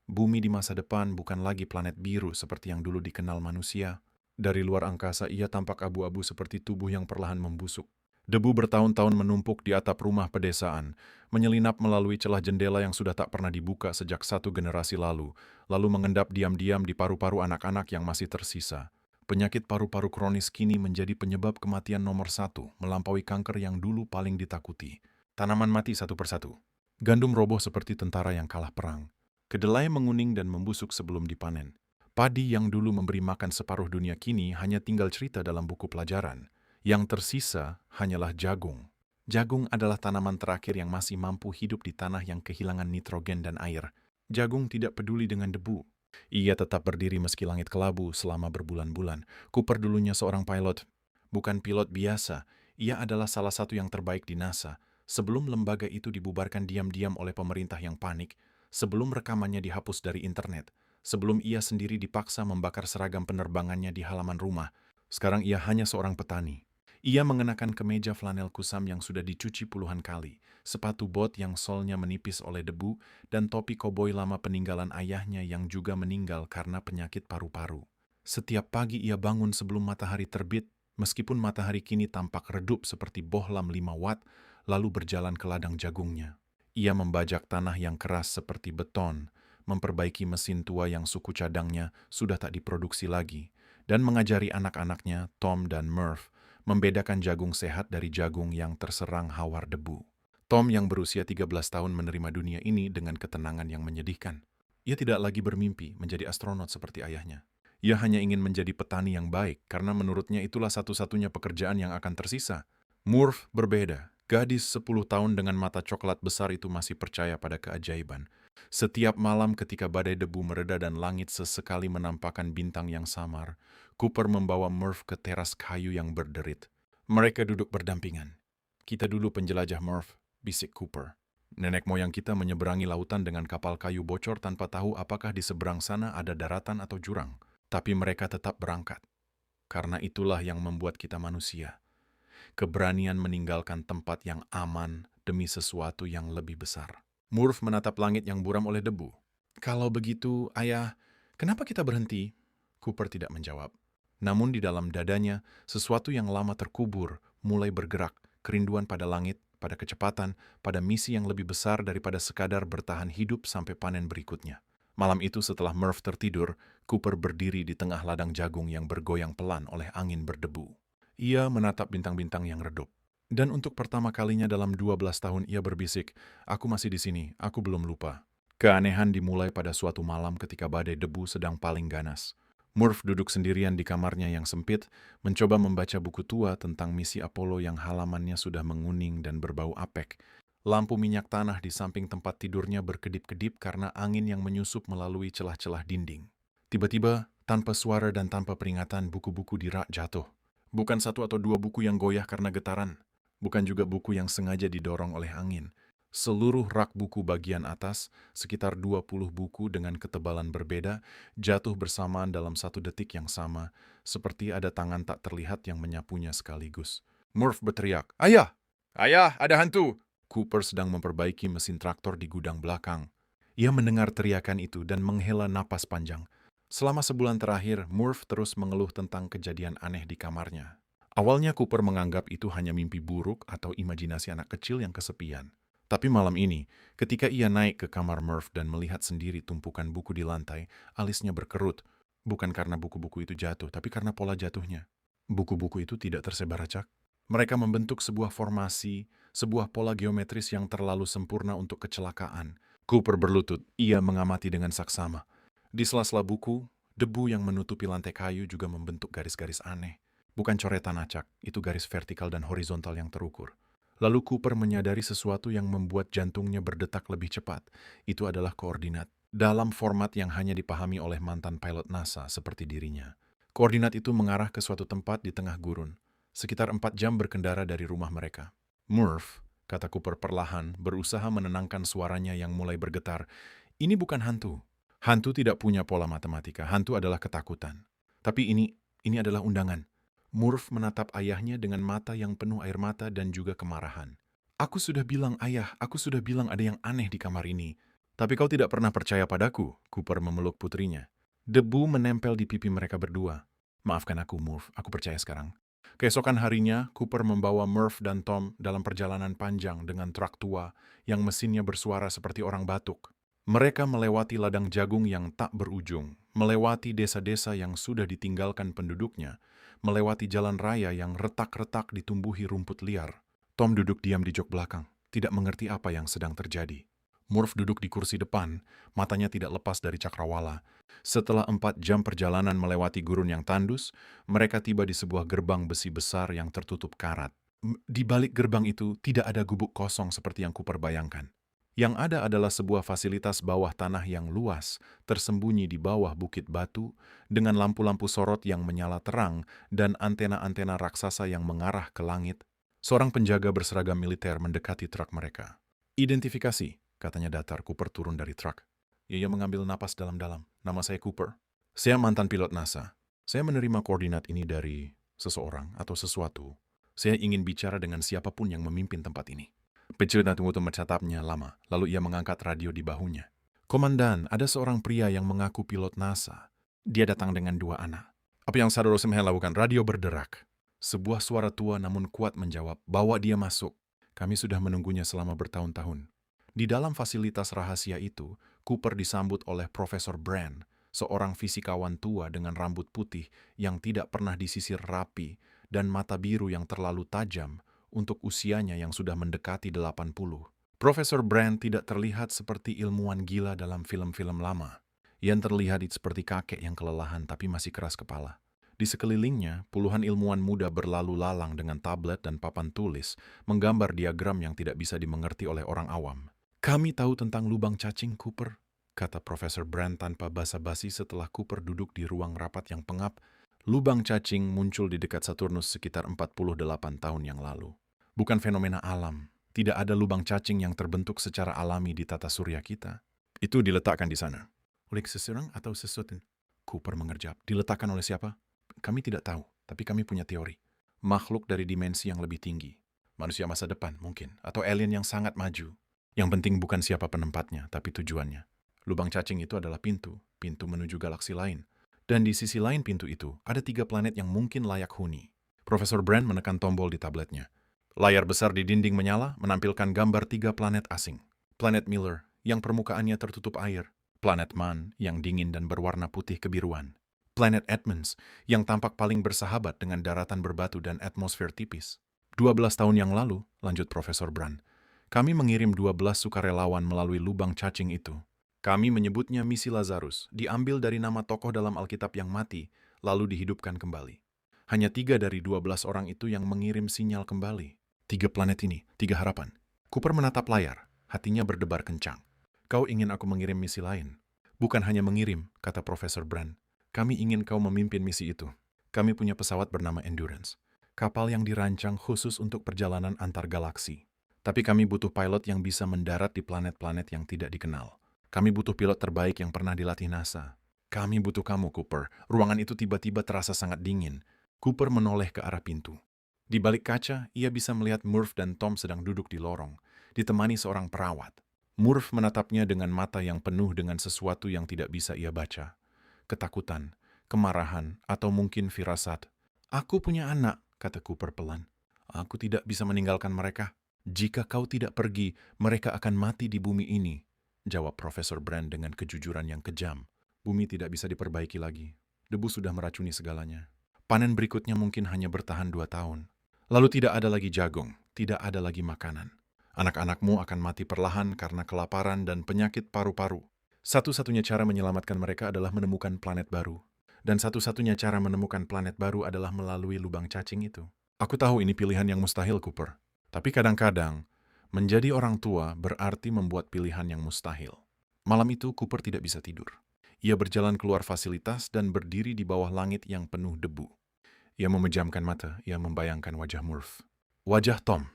Bumi di masa depan bukan lagi planet biru seperti yang dulu dikenal manusia. Dari luar angkasa ia tampak abu-abu seperti tubuh yang perlahan membusuk. Debu bertahun-tahun menumpuk di atap rumah pedesaan, menyelinap melalui celah jendela yang sudah tak pernah dibuka sejak satu generasi lalu mengendap diam-diam di paru-paru anak-anak yang masih tersisa. Penyakit paru-paru kronis kini menjadi penyebab kematian nomor satu, melampaui kanker yang dulu paling ditakuti. Tanaman mati satu persatu. Gandum roboh seperti tentara yang kalah perang. Kedelai menguning dan membusuk sebelum dipanen. Padi yang dulu memberi makan separuh dunia kini hanya tinggal cerita dalam buku pelajaran. Yang tersisa hanyalah jagung. Jagung adalah tanaman terakhir yang masih mampu hidup di tanah yang kehilangan nitrogen dan air. Jagung tidak peduli dengan debu. Ia tetap berdiri meski langit kelabu selama berbulan-bulan. Cooper dulunya seorang pilot. Bukan pilot biasa, ia adalah salah satu yang terbaik di NASA. Sebelum lembaga itu dibubarkan diam-diam oleh pemerintah yang panik, sebelum rekamannya dihapus dari internet, sebelum ia sendiri dipaksa membakar seragam penerbangannya di halaman rumah, sekarang ia hanya seorang petani. Ia mengenakan kemeja flanel kusam yang sudah dicuci puluhan kali, sepatu bot yang solnya menipis oleh debu, dan topi koboi lama peninggalan ayahnya yang juga meninggal karena penyakit paru-paru. Setiap pagi ia bangun sebelum matahari terbit, meskipun matahari kini tampak redup seperti bohlam 5 watt, lalu berjalan ke ladang jagungnya. Ia membajak tanah yang keras seperti beton, memperbaiki mesin tua yang suku cadangnya sudah tak diproduksi lagi, dan mengajari anak-anaknya, Tom dan Murph, membedakan jagung sehat dari jagung yang terserang hawar debu. Tom yang berusia 13 tahun menerima dunia ini dengan ketenangan yang menyedihkan. Ia tidak lagi bermimpi menjadi astronot seperti ayahnya. Ia hanya ingin menjadi petani yang baik karena menurutnya itulah satu-satunya pekerjaan yang akan tersisa. Murph berbeda. Gadis 10 tahun dengan mata coklat besar itu masih percaya pada keajaiban. Setiap malam ketika badai debu mereda dan langit sesekali menampakkan bintang yang samar, Cooper membawa Murph ke teras kayu yang berderit. Mereka duduk berdampingan. Kita dulu penjelajah Murph, bisik Cooper. Nenek moyang kita menyeberangi lautan dengan kapal kayu bocor tanpa tahu apakah di seberang sana ada daratan atau jurang. Tapi mereka tetap berangkat. Karena itulah yang membuat kita manusia. Keberanian meninggalkan tempat yang aman demi sesuatu yang lebih besar. Murph menatap langit yang buram oleh debu. Kalau begitu, ayah, kenapa kita berhenti? Cooper tidak menjawab. Namun di dalam dadanya, sesuatu yang lama terkubur mulai bergerak, kerinduan pada langit, pada kecepatan, pada misi yang lebih besar daripada sekadar bertahan hidup sampai panen berikutnya. Malam itu setelah Murph tertidur, Cooper berdiri di tengah ladang jagung yang bergoyang pelan oleh angin berdebu. Ia menatap bintang-bintang yang redup. Dan untuk pertama kalinya dalam 12 tahun ia berbisik, "Aku masih di sini, aku belum lupa." Keanehan dimulai pada suatu malam ketika badai debu sedang paling ganas. Murph duduk sendirian di kamarnya yang sempit, mencoba membaca buku tua tentang misi Apollo yang halamannya sudah menguning dan berbau apek. Lampu minyak tanah di samping tempat tidurnya berkedip-kedip karena angin yang menyusup melalui celah-celah dinding. Tiba-tiba, tanpa suara dan tanpa peringatan, buku-buku di rak jatuh. Bukan satu atau dua buku yang goyah karena getaran. Bukan juga buku yang sengaja didorong oleh angin. Seluruh rak buku bagian atas, sekitar 20 buku dengan ketebalan berbeda, jatuh bersamaan dalam satu detik yang sama, seperti ada tangan tak terlihat yang menyapunya sekaligus. Murph berteriak, "Ayah! Ayah, ada hantu!" Cooper sedang memperbaiki mesin traktor di gudang belakang. Ia mendengar teriakan itu dan menghela napas panjang. Selama sebulan terakhir, Murph terus mengeluh tentang kejadian aneh di kamarnya. Awalnya Cooper menganggap itu hanya mimpi buruk atau imajinasi anak kecil yang kesepian. Tapi malam ini, ketika ia naik ke kamar Murph dan melihat sendiri tumpukan buku di lantai, alisnya berkerut. Bukan karena buku-buku itu jatuh, tapi karena pola jatuhnya. Buku-buku itu tidak tersebar acak. Mereka membentuk sebuah formasi, sebuah pola geometris yang terlalu sempurna untuk kecelakaan. Cooper berlutut, ia mengamati dengan saksama. Di sela-sela buku, debu yang menutupi lantai kayu juga membentuk garis-garis aneh. Bukan coretan acak, itu garis vertikal dan horizontal yang terukur. Lalu Cooper menyadari sesuatu yang membuat jantungnya berdetak lebih cepat. Itu adalah koordinat, dalam format yang hanya dipahami oleh mantan pilot NASA seperti dirinya. Koordinat itu mengarah ke suatu tempat di tengah gurun, sekitar 4 jam berkendara dari rumah mereka. "Murph," kata Cooper perlahan, berusaha menenangkan suaranya yang mulai bergetar, "ini bukan hantu. Hantu tidak punya pola matematika, hantu adalah ketakutan. Tapi ini adalah undangan." Murph menatap ayahnya dengan mata yang penuh air mata dan juga kemarahan. "Aku sudah bilang, ayah, aku sudah bilang ada yang aneh di kamar ini." Tapi kau tidak pernah percaya padaku, Cooper memeluk putrinya. Debu menempel di pipi mereka berdua. Maafkan aku, Murph, aku percaya sekarang. Keesokan harinya, Cooper membawa Murph dan Tom dalam perjalanan panjang dengan truk tua yang mesinnya bersuara seperti orang batuk. Mereka melewati ladang jagung yang tak berujung, melewati desa-desa yang sudah ditinggalkan penduduknya, melewati jalan raya yang retak-retak ditumbuhi rumput liar. Tom duduk diam di jok belakang, tidak mengerti apa yang sedang terjadi. Murph duduk di kursi depan, matanya tidak lepas dari cakrawala. Setelah 4 jam perjalanan melewati gurun yang tandus, mereka tiba di sebuah gerbang besi besar yang tertutup karat. Di balik gerbang itu tidak ada gubuk kosong seperti yang Cooper bayangkan. Yang ada adalah sebuah fasilitas bawah tanah yang luas, tersembunyi di bawah bukit batu, dengan lampu-lampu sorot yang menyala terang dan antena-antena raksasa yang mengarah ke langit. Seorang penjaga berseragam militer mendekati truk mereka. Identifikasi, katanya datar. Cooper turun dari truk. Ia mengambil napas dalam-dalam. Nama saya Cooper. Saya mantan pilot NASA. Saya menerima koordinat ini dari seseorang atau sesuatu. Saya ingin bicara dengan siapapun yang memimpin tempat ini. Pejabat tunggu mencatatnya lama, lalu ia mengangkat radio di bahunya. Komandan, ada seorang pria yang mengaku pilot NASA. Dia datang dengan 2 anak. Apa yang Saudara Simhan lakukan? Radio berderak. Sebuah suara tua namun kuat menjawab, bawa dia masuk. Kami sudah menunggunya selama bertahun-tahun. Di dalam fasilitas rahasia itu, Cooper disambut oleh Profesor Brand, seorang fisikawan tua dengan rambut putih yang tidak pernah disisir rapi dan mata biru yang terlalu tajam untuk usianya yang sudah mendekati 80. Profesor Brand tidak terlihat seperti ilmuwan gila dalam film-film lama. Ia terlihat seperti kakek yang kelelahan tapi masih keras kepala. Di sekelilingnya, puluhan ilmuwan muda berlalu lalang dengan tablet dan papan tulis, menggambar diagram yang tidak bisa dimengerti oleh orang awam. Kami tahu tentang lubang cacing, Cooper, kata Profesor Brand tanpa basa-basi setelah Cooper duduk di ruang rapat yang pengap. Lubang cacing muncul di dekat Saturnus sekitar 48 tahun yang lalu. Bukan fenomena alam. Tidak ada lubang cacing yang terbentuk secara alami di tata surya kita. Itu diletakkan di sana. Oleh seseorang atau sesuatu? Cooper mengerjap. Diletakkan oleh siapa? Kami tidak tahu, tapi kami punya teori. Makhluk dari dimensi yang lebih tinggi. Manusia masa depan mungkin, atau alien yang sangat maju. Yang penting bukan siapa penempatnya, tapi tujuannya. Lubang cacing itu adalah pintu menuju galaksi lain. Dan di sisi lain pintu itu, ada 3 planet yang mungkin layak huni. Profesor Brand menekan tombol di tabletnya. Layar besar di dinding menyala, menampilkan gambar 3 planet asing. Planet Miller, yang permukaannya tertutup air. Planet Mann, yang dingin dan berwarna putih kebiruan. Planet Edmonds, yang tampak paling bersahabat dengan daratan berbatu dan atmosfer tipis. 12 tahun yang lalu, lanjut Profesor Brand, kami mengirim 12 sukarelawan melalui lubang cacing itu. Kami menyebutnya misi Lazarus, diambil dari nama tokoh dalam Alkitab yang mati, lalu dihidupkan kembali. Hanya 3 dari 12 orang itu yang mengirim sinyal kembali. 3 planet ini, 3 harapan. Cooper menatap layar, hatinya berdebar kencang. Kau ingin aku mengirim misi lain? Bukan hanya mengirim, kata Profesor Brand. Kami ingin kau memimpin misi itu. Kami punya pesawat bernama Endurance. Kapal yang dirancang khusus untuk perjalanan antar galaksi. Tapi kami butuh pilot yang bisa mendarat di planet-planet yang tidak dikenal. Kami butuh pilot terbaik yang pernah dilatih NASA. Kami butuh kamu, Cooper. Ruangan itu tiba-tiba terasa sangat dingin. Cooper menoleh ke arah pintu. Di balik kaca, ia bisa melihat Murph dan Tom sedang duduk di lorong, ditemani seorang perawat. Murph menatapnya dengan mata yang penuh dengan sesuatu yang tidak bisa ia baca. Ketakutan, kemarahan, atau mungkin firasat. Aku punya anak, kata Cooper pelan. Aku tidak bisa meninggalkan mereka. Jika kau tidak pergi, mereka akan mati di bumi ini, jawab Profesor Brand dengan kejujuran yang kejam. Bumi tidak bisa diperbaiki lagi. Debu sudah meracuni segalanya. Panen berikutnya mungkin hanya bertahan 2 tahun. Lalu tidak ada lagi jagung, tidak ada lagi makanan. Anak-anakmu akan mati perlahan karena kelaparan dan penyakit paru-paru. Satu-satunya cara menyelamatkan mereka adalah menemukan planet baru. Dan satu-satunya cara menemukan planet baru adalah melalui lubang cacing itu. Aku tahu ini pilihan yang mustahil, Cooper. Tapi kadang-kadang, menjadi orang tua berarti membuat pilihan yang mustahil. Malam itu, Cooper tidak bisa tidur. Ia berjalan keluar fasilitas dan berdiri di bawah langit yang penuh debu. Ia memejamkan mata, ia membayangkan wajah Murph. Wajah Tom.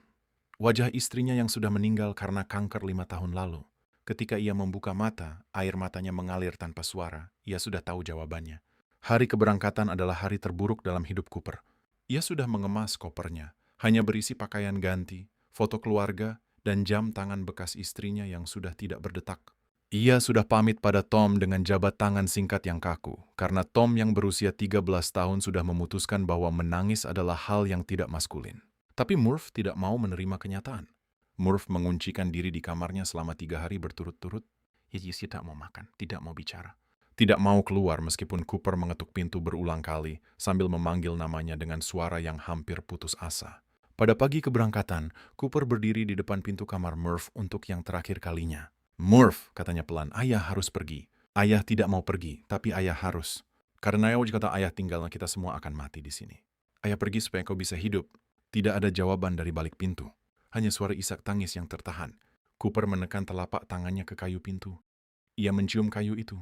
Wajah istrinya yang sudah meninggal karena kanker 5 tahun lalu. Ketika ia membuka mata, air matanya mengalir tanpa suara. Ia sudah tahu jawabannya. Hari keberangkatan adalah hari terburuk dalam hidup Cooper. Ia sudah mengemas kopernya. Hanya berisi pakaian ganti, foto keluarga, dan jam tangan bekas istrinya yang sudah tidak berdetak. Ia sudah pamit pada Tom dengan jabat tangan singkat yang kaku, karena Tom yang berusia 13 tahun sudah memutuskan bahwa menangis adalah hal yang tidak maskulin. Tapi Murph tidak mau menerima kenyataan. Murph menguncikan diri di kamarnya selama 3 hari berturut-turut. Ia tidak mau makan, tidak mau bicara. Tidak mau keluar meskipun Cooper mengetuk pintu berulang kali sambil memanggil namanya dengan suara yang hampir putus asa. Pada pagi keberangkatan, Cooper berdiri di depan pintu kamar Murph untuk yang terakhir kalinya. "Murph," katanya pelan, "ayah harus pergi. Ayah tidak mau pergi, tapi ayah harus. Karena jika ayah tinggal, kita semua akan mati di sini. Ayah pergi supaya kau bisa hidup." Tidak ada jawaban dari balik pintu. Hanya suara isak tangis yang tertahan. Cooper menekan telapak tangannya ke kayu pintu. Ia mencium kayu itu.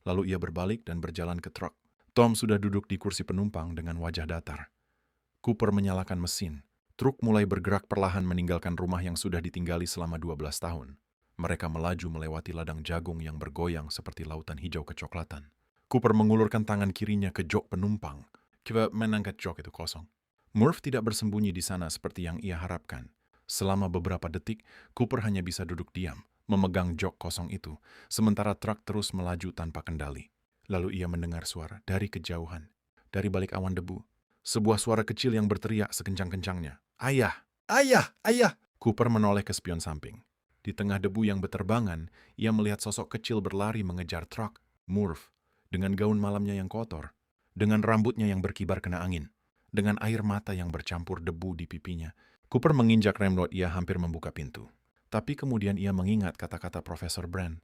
Lalu ia berbalik dan berjalan ke truk. Tom sudah duduk di kursi penumpang dengan wajah datar. Cooper menyalakan mesin. Truk mulai bergerak perlahan meninggalkan rumah yang sudah ditinggali selama 12 tahun. Mereka melaju melewati ladang jagung yang bergoyang seperti lautan hijau kecoklatan. Cooper mengulurkan tangan kirinya ke jok penumpang. Kita menangkat jok itu kosong. Murph tidak bersembunyi di sana seperti yang ia harapkan. Selama beberapa detik, Cooper hanya bisa duduk diam, memegang jok kosong itu, sementara truk terus melaju tanpa kendali. Lalu ia mendengar suara dari kejauhan, dari balik awan debu. Sebuah suara kecil yang berteriak sekencang-kencangnya. "Ayah! Ayah! Ayah!" Cooper menoleh ke spion samping. Di tengah debu yang berterbangan, ia melihat sosok kecil berlari mengejar truk, Murph, dengan gaun malamnya yang kotor, dengan rambutnya yang berkibar kena angin, dengan air mata yang bercampur debu di pipinya. Cooper menginjak rem saat ia hampir membuka pintu. Tapi kemudian ia mengingat kata-kata Profesor Brand.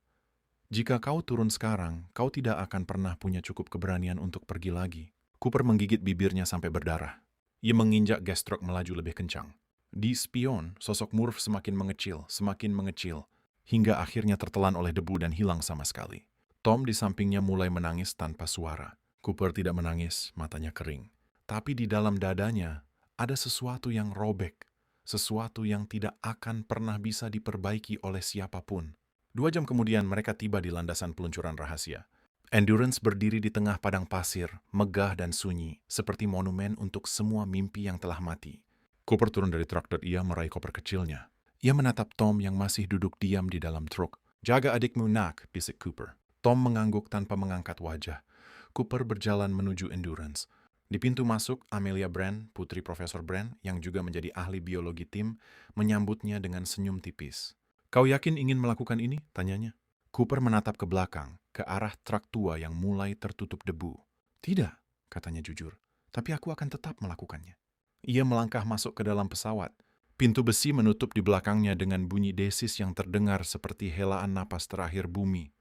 "Jika kau turun sekarang, kau tidak akan pernah punya cukup keberanian untuk pergi lagi." Cooper menggigit bibirnya sampai berdarah. Ia menginjak gas truk melaju lebih kencang. Di spion, sosok Murph semakin mengecil, hingga akhirnya tertelan oleh debu dan hilang sama sekali. Tom di sampingnya mulai menangis tanpa suara. Cooper tidak menangis, matanya kering. Tapi di dalam dadanya, ada sesuatu yang robek, sesuatu yang tidak akan pernah bisa diperbaiki oleh siapapun. 2 jam kemudian mereka tiba di landasan peluncuran rahasia. Endurance berdiri di tengah padang pasir, megah dan sunyi, seperti monumen untuk semua mimpi yang telah mati. Cooper turun dari truk dan ia meraih koper kecilnya. Ia menatap Tom yang masih duduk diam di dalam truk. "Jaga adikmu, Nak," bisik Cooper. Tom mengangguk tanpa mengangkat wajah. Cooper berjalan menuju Endurance. Di pintu masuk, Amelia Brand, putri Profesor Brand, yang juga menjadi ahli biologi tim, menyambutnya dengan senyum tipis. "Kau yakin ingin melakukan ini?" tanyanya. Cooper menatap ke belakang, ke arah truk tua yang mulai tertutup debu. "Tidak," katanya jujur, "tapi aku akan tetap melakukannya." Ia melangkah masuk ke dalam pesawat. Pintu besi menutup di belakangnya dengan bunyi desis yang terdengar seperti helaan napas terakhir bumi.